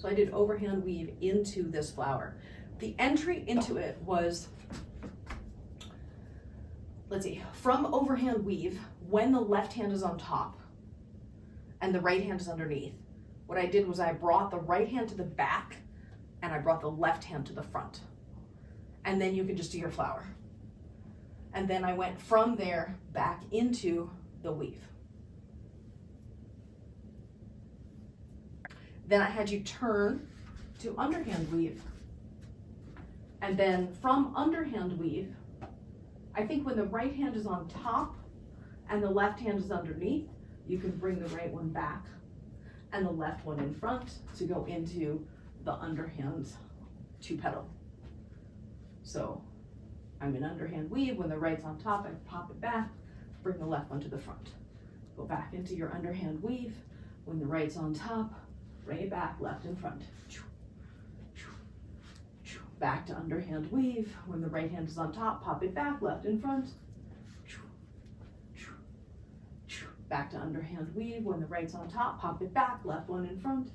So I did overhand weave into this flower. The entry into it was, let's see, from overhand weave, when the left hand is on top and the right hand is underneath, what I did was I brought the right hand to the back and I brought the left hand to the front. And then you can just do your flower. And then I went from there back into the weave. Then I had you turn to underhand weave. And then from underhand weave, I think when the right hand is on top and the left hand is underneath, you can bring the right one back and the left one in front to go into the underhand 2-petal. So I'm in underhand weave. When the right's on top, I pop it back, bring the left one to the front. Go back into your underhand weave. When the right's on top, bring it back, left and front. Back to underhand weave. When the right hand is on top, pop it back, left and front. Back to underhand weave. When the right's on top, pop it back, left one in front.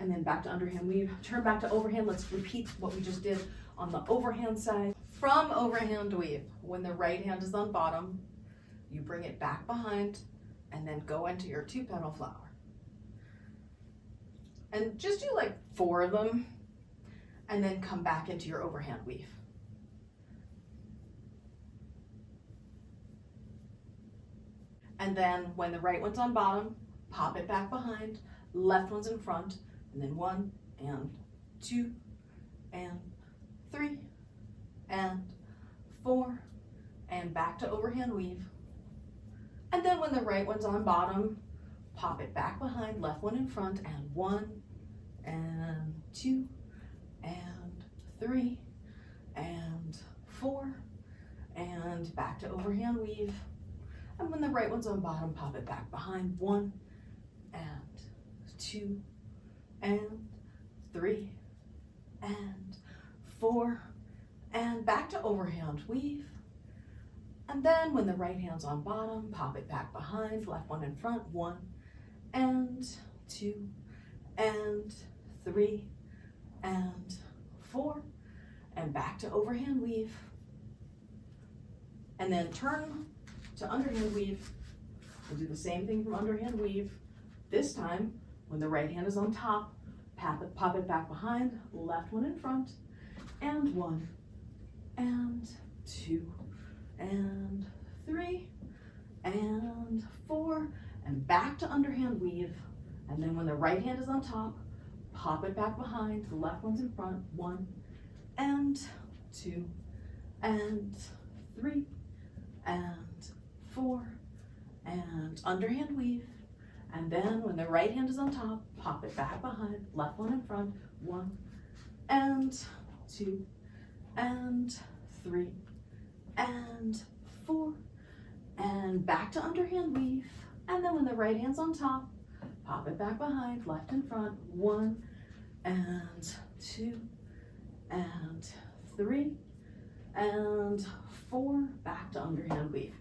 And then back to underhand weave. Turn back to overhand. Let's repeat what we just did on the overhand side. From overhand weave, when the right hand is on bottom, you bring it back behind and then go into your 2-petal flower. And just do like 4 of them and then come back into your overhand weave. And then when the right one's on bottom, pop it back behind, left one's in front, and then 1 and 2 and 3 and 4 and back to overhand weave. And then when the right one's on bottom, pop it back behind, left one in front, and 1 and 2 and 3 and 4 and back to overhand weave. And when the right one's on bottom, pop it back behind, 1 and 2 and 3 and 4 and back to overhand weave. And then when the right hand's on bottom, pop it back behind, left one in front, 1 and 2 and 3 and 4 and back to overhand weave. And then turn to underhand weave. We'll do the same thing from underhand weave. This time, when the right hand is on top, pop it back behind, left one in front, and 1 and 2 and 3 and 4 and back to underhand weave. And then when the right hand is on top, pop it back behind, the left one's in front, 1 and 2 and 3 and 4 and underhand weave. And then when the right hand is on top, pop it back behind, left one in front, 1 and 2 and 3 and 4 and back to underhand weave. And then when the right hand's on top, pop it back behind, left in front, 1 and 2 and 3 and 4, back to underhand weave.